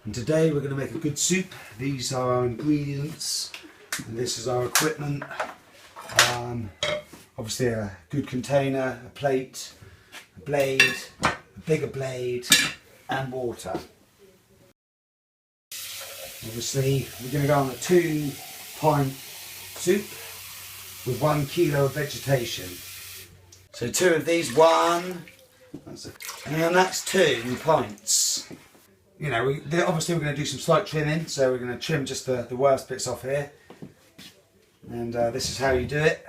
And today we're going to make a good soup. These are our ingredients and this is our equipment. Obviously a good container, a plate, a blade, a bigger blade and water. Obviously we're going to go on a 2-pint soup with 1 kilo of vegetation. So 2 of these, 1, and that's 2 pints. You know, obviously we're going to do some slight trimming, so we're going to trim just the worst bits off here. And this is how you do it.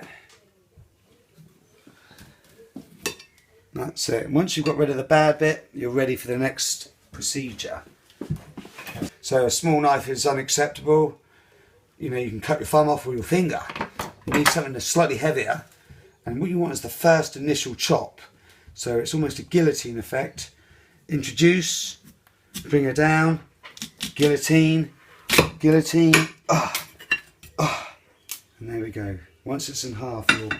That's it. Once you've got rid of the bad bit, you're ready for the next procedure. So a small knife is unacceptable. You know, you can cut your thumb off with your finger. You need something that's slightly heavier. And what you want is the first initial chop. So it's almost a guillotine effect. Introduce, bring her down, guillotine, guillotine, and there we go. Once it's in half, you're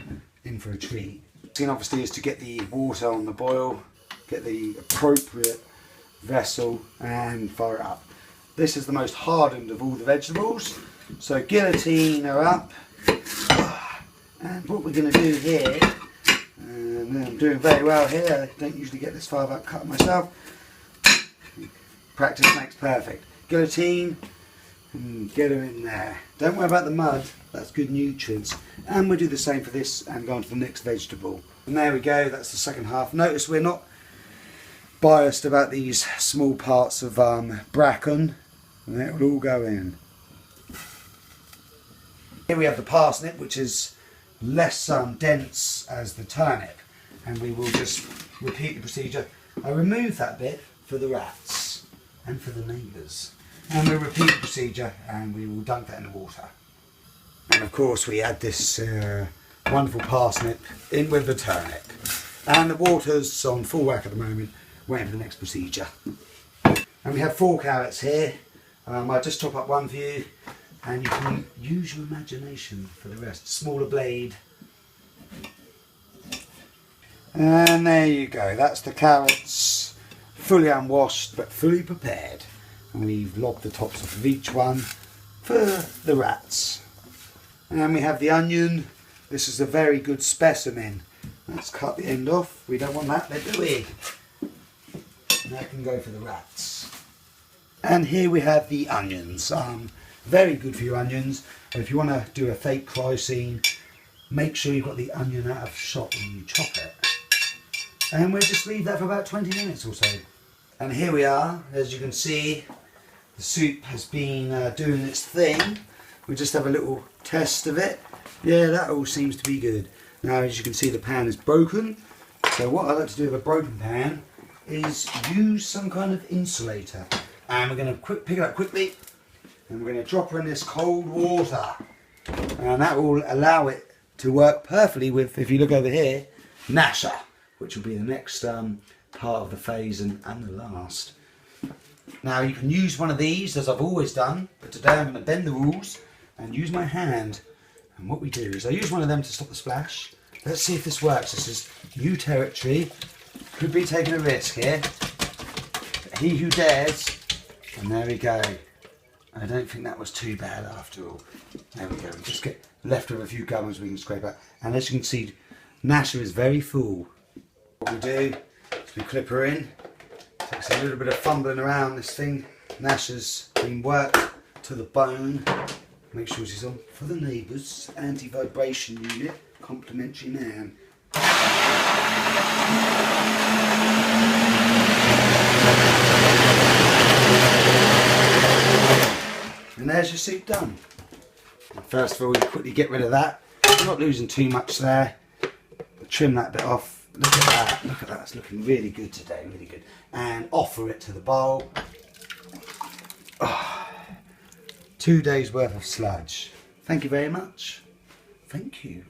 in for a treat. The thing obviously is to get the water on the boil, get the appropriate vessel and fire it up. This is the most hardened of all the vegetables. So guillotine her up. And what we're going to do here, and I'm doing very well here, I don't usually get this far without cutting myself. Practice makes perfect. Guillotine, and get her in there. Don't worry about the mud, that's good nutrients. And we'll do the same for this and go on to the next vegetable. And there we go, that's the second half. Notice we're not biased about these small parts of bracken, and it will all go in. Here we have the parsnip, which is less dense as the turnip, and we will just repeat the procedure. I remove that bit for the rats and for the neighbours, and we'll repeat the procedure and we will dunk that in the water. And of course we add this wonderful parsnip in with the turnip, and the water's on full whack at the moment, waiting for the next procedure. And we have 4 carrots here. I just chop up 1 for you. And you can use your imagination for the rest. Smaller blade. And there you go. That's the carrots. Fully unwashed but fully prepared. And we've lobbed the tops off of each one for the rats. And we have the onion. This is a very good specimen. Let's cut the end off. We don't want that bit, do we? And that can go for the rats. And here we have the onions. Very good for your onions. If you want to do a fake cry scene, make sure you've got the onion out of shot when you chop it. And we'll just leave that for about 20 minutes or so. And here we are. As you can see, the soup has been doing its thing. We'll just have a little test of it. Yeah, that all seems to be good. Now, as you can see, the pan is broken. So what I like to do with a broken pan is use some kind of insulator. And we're going to pick it up quickly. And we're going to drop her in this cold water, and that will allow it to work perfectly with, if you look over here, Nasher, which will be the next part of the phase and the last. Now you can use one of these as I've always done, but today I'm going to bend the rules and use my hand. And what we do is I use one of them to stop the splash. Let's see if this works. This is new territory. Could be taking a risk here. But he who dares, and there we go. I don't think that was too bad after all. There we go. We just get left with a few gums we can scrape out. And as you can see, Nasher is very full. What we do is we clip her in. Takes a little bit of fumbling around this thing. Nasher's been worked to the bone. Make sure she's on for the neighbours. Anti-vibration unit. Complimentary man. And there's your soup done. First of all, you quickly get rid of that. You're not losing too much there. Trim that bit off. Look at that. Look at that. It's looking really good today. Really good. And offer it to the bowl. Oh, 2 days worth of sludge. Thank you very much. Thank you.